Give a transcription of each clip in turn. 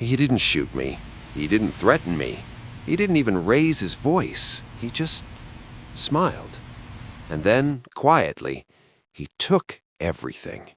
He didn't shoot me. He didn't threaten me. He didn't even raise his voice. He just smiled. And then, quietly, he took everything.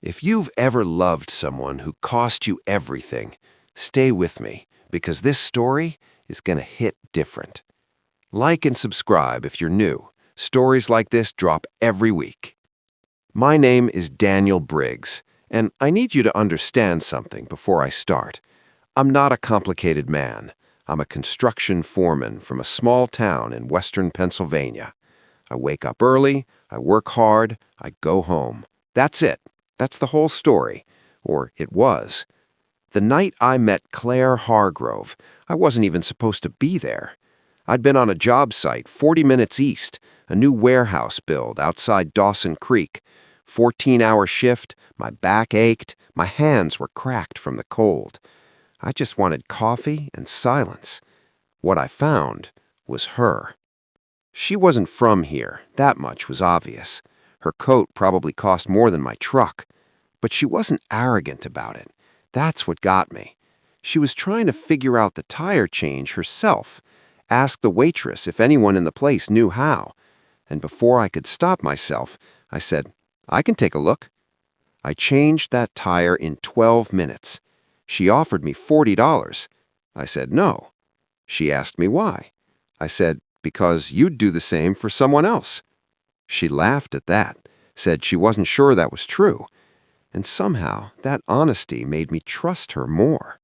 If you've ever loved someone who cost you everything, stay with me, because this story is gonna hit different. Like and subscribe if you're new. Stories like this drop every week. My name is Daniel Briggs, and I need you to understand something before I start. I'm not a complicated man. I'm a construction foreman from a small town in western Pennsylvania. I wake up early, I work hard, I go home. That's it. That's the whole story. Or it was. The night I met Claire Hargrove, I wasn't even supposed to be there. I'd been on a job site 40 minutes east, a new warehouse build outside Dawson Creek. 14-hour shift, my back ached, my hands were cracked from the cold. I just wanted coffee and silence. What I found was her. She wasn't from here, that much was obvious. Her coat probably cost more than my truck. But she wasn't arrogant about it. That's what got me. She was trying to figure out the tire change herself, asked the waitress if anyone in the place knew how. And before I could stop myself, I said, "I can take a look." I changed that tire in 12 minutes. She offered me $40. I said no. She asked me why. I said, "Because you'd do the same for someone else." She laughed at that, said she wasn't sure that was true. And somehow, that honesty made me trust her more.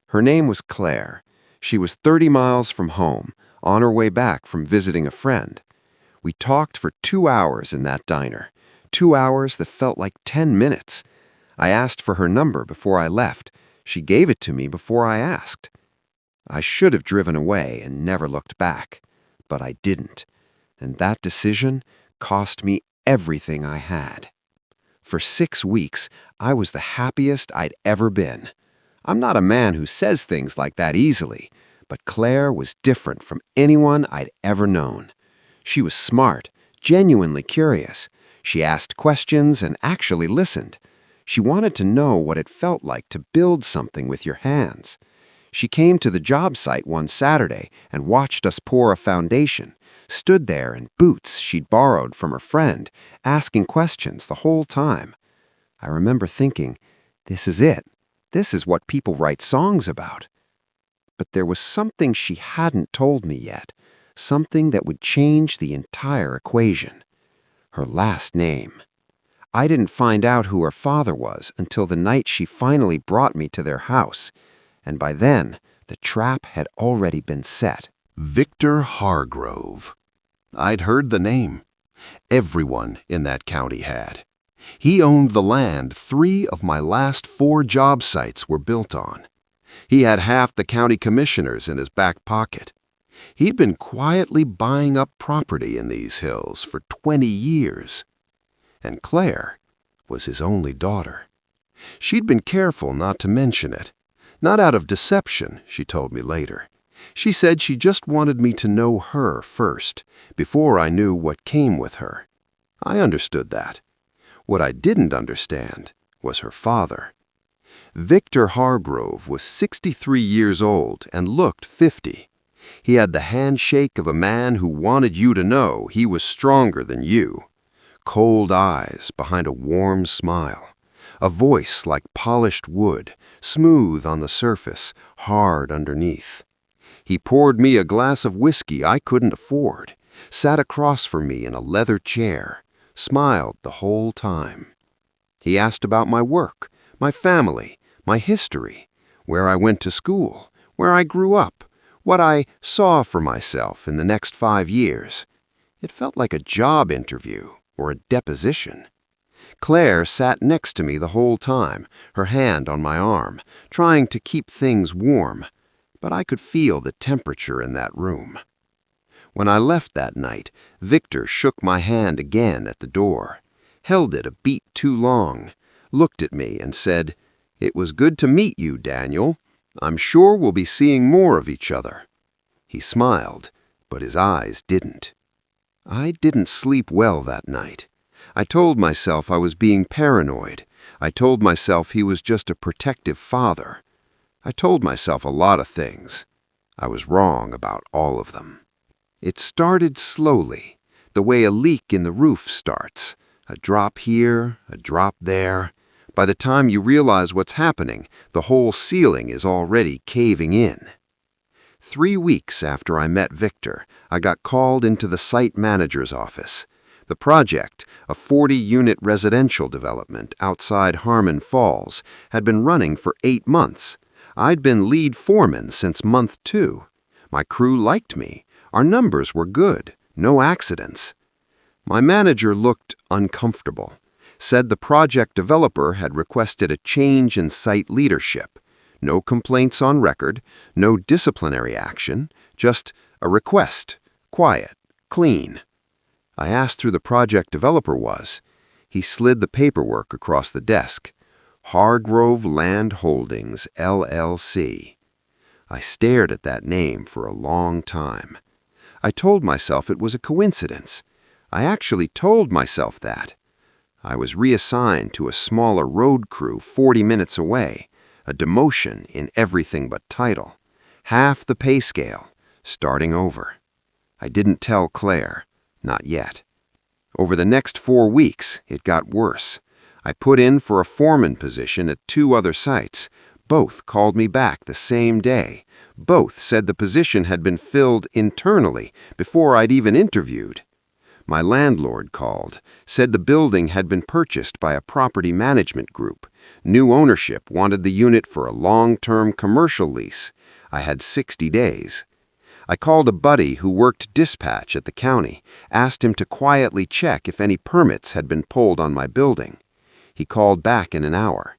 Her name was Claire. She was 30 miles from home, on her way back from visiting a friend. We talked for 2 hours in that diner, 2 hours that felt like 10 minutes. I asked for her number before I left. She gave it to me before I asked. I should have driven away and never looked back, but I didn't. And that decision cost me everything I had. For 6 weeks, I was the happiest I'd ever been. I'm not a man who says things like that easily, but Claire was different from anyone I'd ever known. She was smart, genuinely curious. She asked questions and actually listened. She wanted to know what it felt like to build something with your hands. She came to the job site one Saturday and watched us pour a foundation, stood there in boots she'd borrowed from her friend, asking questions the whole time. I remember thinking, this is it. This is what people write songs about. But there was something she hadn't told me yet, something that would change the entire equation. Her last name. I didn't find out who her father was until the night she finally brought me to their house, and by then, the trap had already been set. Victor Hargrove. I'd heard the name. Everyone in that county had. He owned the land 3 of my last 4 job sites were built on. He had half the county commissioners in his back pocket. He'd been quietly buying up property in these hills for 20 years. And Claire was his only daughter. She'd been careful not to mention it. Not out of deception, she told me later. She said she just wanted me to know her first, before I knew what came with her. I understood that. What I didn't understand was her father. Victor Hargrove was 63 years old and looked 50. He had the handshake of a man who wanted you to know he was stronger than you. Cold eyes behind a warm smile. A voice like polished wood, smooth on the surface, hard underneath. He poured me a glass of whiskey I couldn't afford, sat across from me in a leather chair, smiled the whole time. He asked about my work, my family, my history, where I went to school, where I grew up, what I saw for myself in the next 5 years. It felt like a job interview or a deposition. Claire sat next to me the whole time, her hand on my arm, trying to keep things warm, but I could feel the temperature in that room. When I left that night, Victor shook my hand again at the door, held it a beat too long, looked at me and said, "It was good to meet you, Daniel. I'm sure we'll be seeing more of each other." He smiled, but his eyes didn't. I didn't sleep well that night. I told myself I was being paranoid. I told myself he was just a protective father. I told myself a lot of things. I was wrong about all of them. It started slowly, the way a leak in the roof starts. A drop here, a drop there. By the time you realize what's happening, the whole ceiling is already caving in. 3 weeks after I met Victor, I got called into the site manager's office. The project, a 40-unit residential development outside Harmon Falls, had been running for 8 months. I'd been lead foreman since month 2. My crew liked me. Our numbers were good. No accidents. My manager looked uncomfortable. Said the project developer had requested a change in site leadership. No complaints on record, no disciplinary action, just a request. Quiet, clean. I asked who the project developer was. He slid the paperwork across the desk. Hargrove Land Holdings, LLC. I stared at that name for a long time. I told myself it was a coincidence. I actually told myself that. I was reassigned to a smaller road crew 40 minutes away, a demotion in everything but title, half the pay scale, starting over. I didn't tell Claire, not yet. Over the next 4 weeks, it got worse. I put in for a foreman position at 2 other sites. Both called me back the same day. Both said the position had been filled internally before I'd even interviewed. My landlord called, said the building had been purchased by a property management group. New ownership wanted the unit for a long-term commercial lease. I had 60 days. I called a buddy who worked dispatch at the county, asked him to quietly check if any permits had been pulled on my building. He called back in an hour.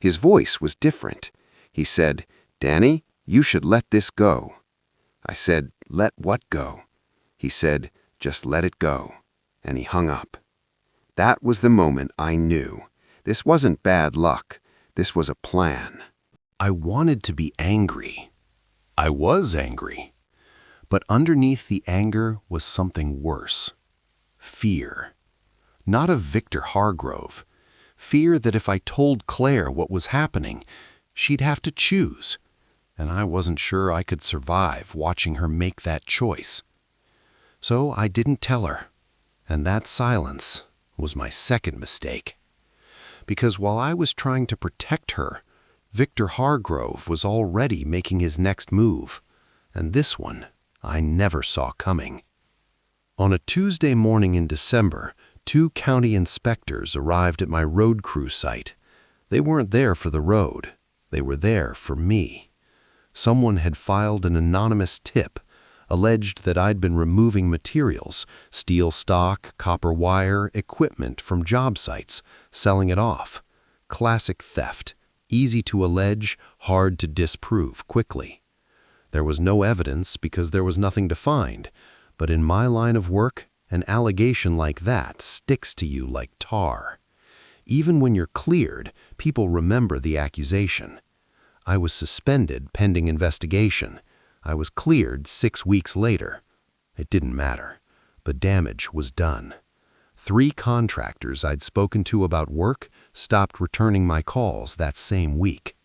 His voice was different. He said, "Danny, you should let this go." I said, "Let what go?" He said, "Just let it go." And he hung up. That was the moment I knew. This wasn't bad luck. This was a plan. I wanted to be angry. I was angry. But underneath the anger was something worse. Fear. Not of Victor Hargrove. Fear that if I told Claire what was happening, she'd have to choose. And I wasn't sure I could survive watching her make that choice. So I didn't tell her. And that silence was my second mistake. Because while I was trying to protect her, Victor Hargrove was already making his next move. And this one I never saw coming. On a Tuesday morning in December, 2 county inspectors arrived at my road crew site. They weren't there for the road. They were there for me. Someone had filed an anonymous tip, alleged that I'd been removing materials, steel stock, copper wire, equipment from job sites, selling it off. Classic theft, easy to allege, hard to disprove quickly. There was no evidence because there was nothing to find, but in my line of work, an allegation like that sticks to you like tar. Even when you're cleared, people remember the accusation. I was suspended pending investigation. I was cleared 6 weeks later. It didn't matter. The damage was done. 3 contractors I'd spoken to about work stopped returning my calls that same week.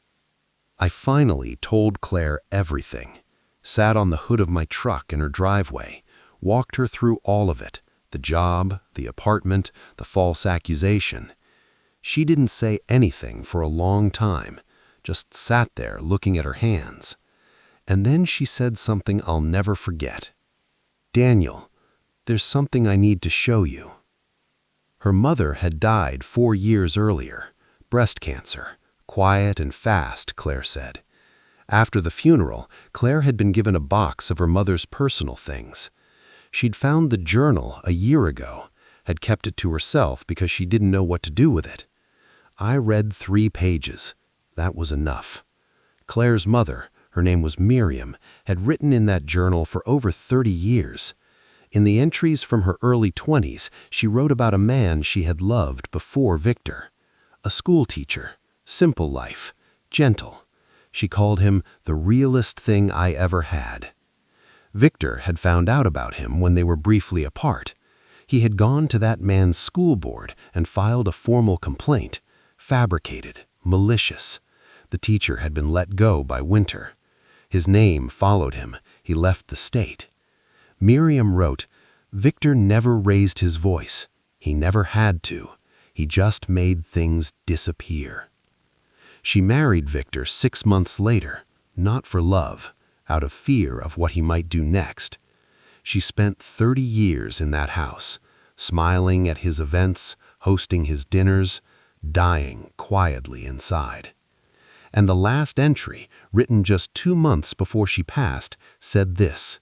I finally told Claire everything. Sat on the hood of my truck in her driveway, walked her through all of it, the job, the apartment, the false accusation. She didn't say anything for a long time, just sat there looking at her hands. And then she said something I'll never forget. "Daniel, there's something I need to show you." Her mother had died 4 years earlier, breast cancer, quiet and fast, Claire said. After the funeral, Claire had been given a box of her mother's personal things. She'd found the journal a year ago, had kept it to herself because she didn't know what to do with it. I read 3 pages. That was enough. Claire's mother, her name was Miriam, had written in that journal for over 30 years. In the entries from her early 20s, she wrote about a man she had loved before Victor. A school teacher, simple life, gentle. She called him the realest thing I ever had. Victor had found out about him when they were briefly apart. He had gone to that man's school board and filed a formal complaint, fabricated, malicious. The teacher had been let go by winter. His name followed him. He left the state. Miriam wrote, "Victor never raised his voice. He never had to. He just made things disappear." She married Victor 6 months later, not for love, out of fear of what he might do next. She spent 30 years in that house, smiling at his events, hosting his dinners, dying quietly inside. And the last entry, written just 2 months before she passed, said this: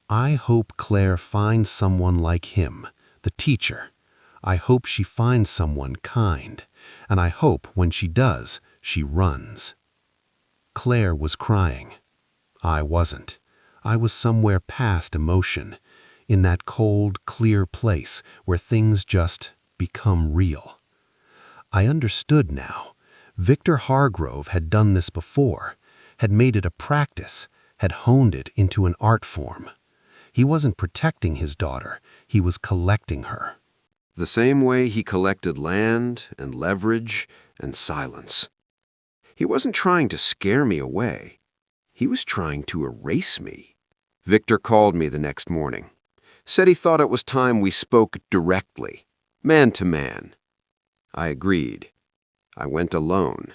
"I hope Claire finds someone like him, the teacher. I hope she finds someone kind, and I hope when she does, she runs." Claire was crying. I wasn't. I was somewhere past emotion, in that cold, clear place where things just become real. I understood now. Victor Hargrove had done this before, had made it a practice, had honed it into an art form. He wasn't protecting his daughter, he was collecting her. The same way he collected land and leverage and silence. He wasn't trying to scare me away. He was trying to erase me. Victor called me the next morning. Said he thought it was time we spoke directly, man to man. I agreed. I went alone.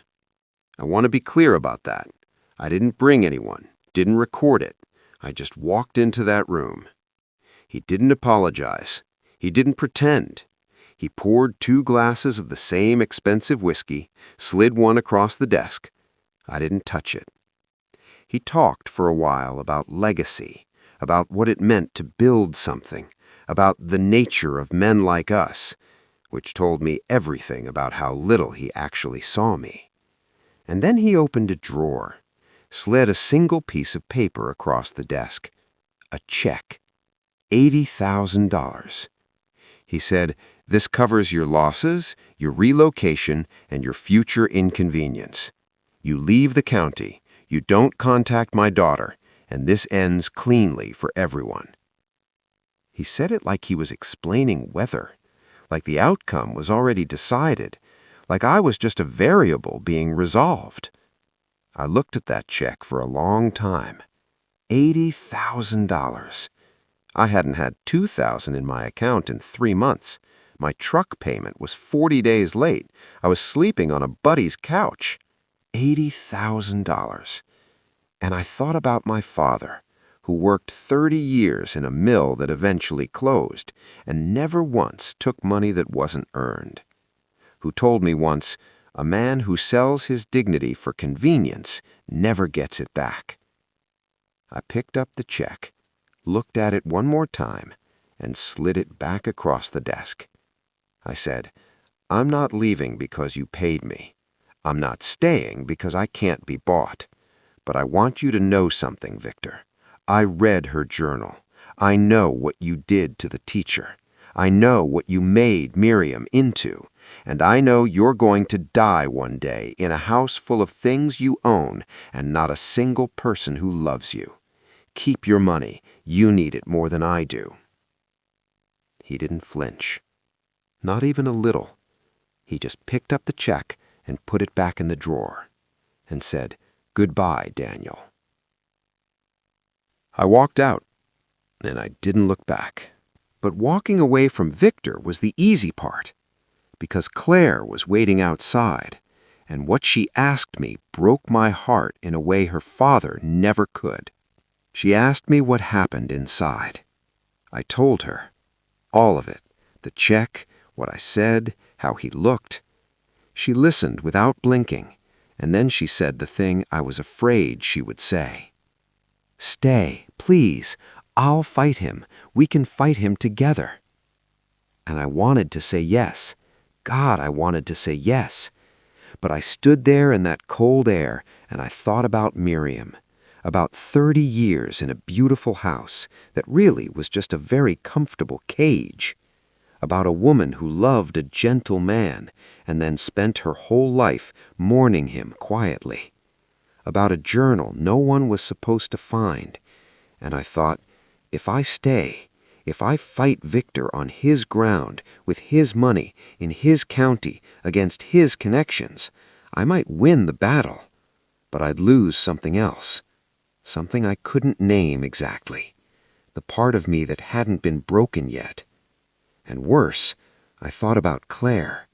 I want to be clear about that. I didn't bring anyone, didn't record it. I just walked into that room. He didn't apologize. He didn't pretend. He poured 2 glasses of the same expensive whiskey, slid one across the desk. I didn't touch it. He talked for a while about legacy, about what it meant to build something, about the nature of men like us, which told me everything about how little he actually saw me. And then he opened a drawer, slid a single piece of paper across the desk. A check. $80,000. He said, "This covers your losses, your relocation, and your future inconvenience. You leave the county, you don't contact my daughter, and this ends cleanly for everyone." He said it like he was explaining weather, like the outcome was already decided, like I was just a variable being resolved. I looked at that check for a long time. $80,000. I hadn't had $2,000 in my account in 3 months. My truck payment was 40 days late. I was sleeping on a buddy's couch. $80,000. And I thought about my father, who worked 30 years in a mill that eventually closed and never once took money that wasn't earned. Who told me once, "A man who sells his dignity for convenience never gets it back." I picked up the check, looked at it one more time, and slid it back across the desk. I said, "I'm not leaving because you paid me. I'm not staying because I can't be bought. But I want you to know something, Victor. I read her journal. I know what you did to the teacher. I know what you made Miriam into. And I know you're going to die one day in a house full of things you own and not a single person who loves you. Keep your money. You need it more than I do." He didn't flinch. Not even a little. He just picked up the check and put it back in the drawer and said, "Goodbye, Daniel." I walked out, and I didn't look back. But walking away from Victor was the easy part, because Claire was waiting outside, and what she asked me broke my heart in a way her father never could. She asked me what happened inside. I told her. All of it. The check, what I said, how he looked. She listened without blinking, and then she said the thing I was afraid she would say. "Stay, please. I'll fight him. We can fight him together." And I wanted to say yes. God, I wanted to say yes. But I stood there in that cold air, and I thought about Miriam, about 30 years in a beautiful house that really was just a very comfortable cage, about a woman who loved a gentle man and then spent her whole life mourning him quietly, about a journal no one was supposed to find. And I thought, if I stay, if I fight Victor on his ground, with his money, in his county, against his connections, I might win the battle. but I'd lose something else. Something I couldn't name exactly. The part of me that hadn't been broken yet. And worse, I thought about Claire,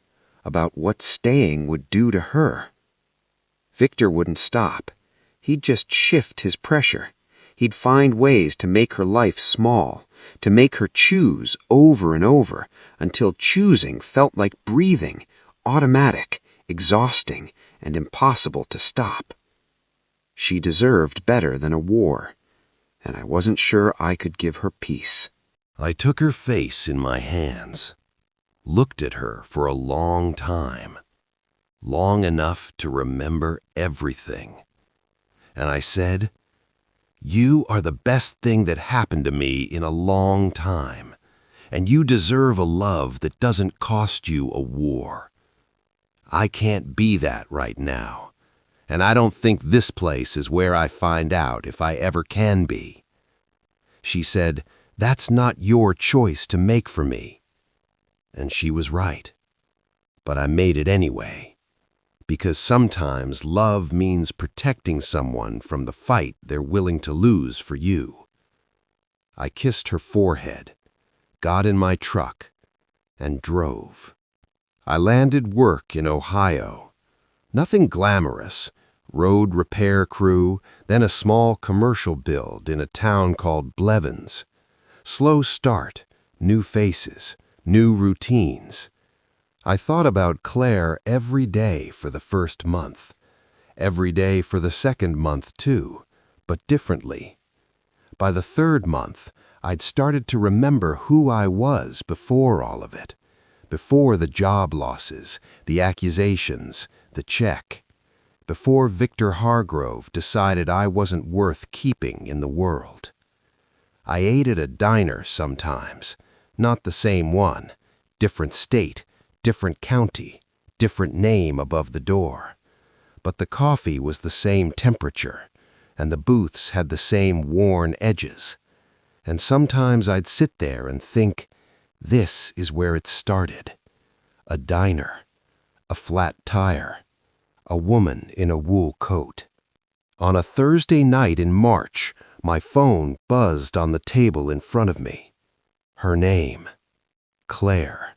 about what staying would do to her. Victor wouldn't stop. He'd just shift his pressure. He'd find ways to make her life small, to make her choose over and over, until choosing felt like breathing, automatic, exhausting, and impossible to stop. She deserved better than a war, and I wasn't sure I could give her peace. I took her face in my hands, looked at her for a long time, long enough to remember everything. And I said, "You are the best thing that happened to me in a long time, and you deserve a love that doesn't cost you a war. I can't be that right now, and I don't think this place is where I find out if I ever can be." She said, "That's not your choice to make for me." And she was right. But I made it anyway, because sometimes love means protecting someone from the fight they're willing to lose for you. I kissed her forehead, got in my truck, and drove. I landed work in Ohio. Nothing glamorous. Road repair crew, then a small commercial build in a town called Blevins. Slow start, new faces, new routines. I thought about Claire every day for the first month, every day for the second month too, but differently. By the third month, I'd started to remember who I was before all of it, before the job losses, the accusations, the check, before Victor Hargrove decided I wasn't worth keeping in the world. I ate at a diner sometimes, not the same one, different state, different county, different name above the door. But the coffee was the same temperature, and the booths had the same worn edges. And sometimes I'd sit there and think, this is where it started. A diner, a flat tire, a woman in a wool coat. On a Thursday night in March, my phone buzzed on the table in front of me. Her name, Claire.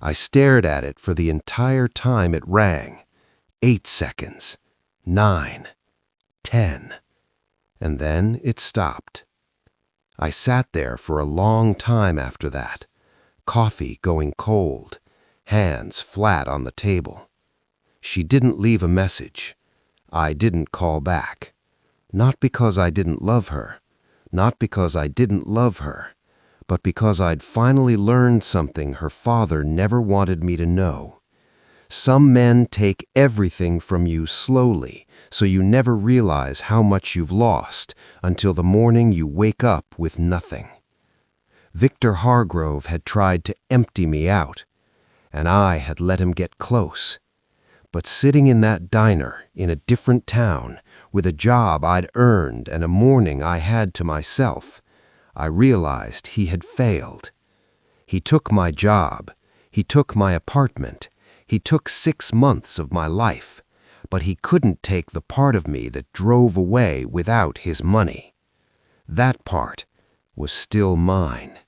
I stared at it for the entire time it rang. 8 seconds, 9, 10, and then it stopped. I sat there for a long time after that, coffee going cold, hands flat on the table. She didn't leave a message. I didn't call back. Not because I didn't love her, not because I didn't love her, but because I'd finally learned something her father never wanted me to know. Some men take everything from you slowly, so you never realize how much you've lost until the morning you wake up with nothing. Victor Hargrove had tried to empty me out, and I had let him get close. But sitting in that diner in a different town, with a job I'd earned and a morning I had to myself, I realized he had failed. He took my job, he took my apartment, he took 6 months of my life, but he couldn't take the part of me that drove away without his money. That part was still mine.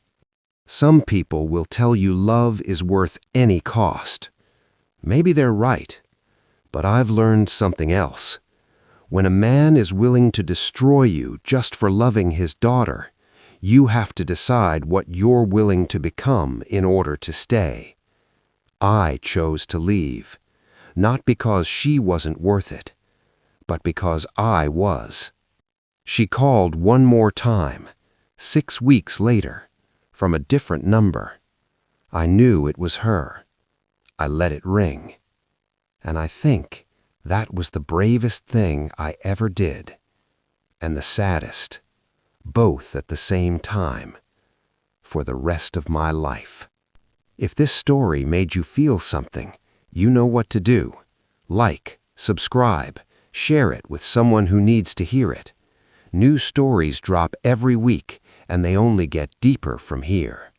Some people will tell you love is worth any cost. Maybe they're right, but I've learned something else. When a man is willing to destroy you just for loving his daughter, you have to decide what you're willing to become in order to stay. I chose to leave, not because she wasn't worth it, but because I was. She called one more time, 6 weeks later, from a different number. I knew it was her. I let it ring. And I think that was the bravest thing I ever did, and the saddest, both at the same time, for the rest of my life. If this story made you feel something, you know what to do. Like, subscribe, share it with someone who needs to hear it. New stories drop every week, and they only get deeper from here.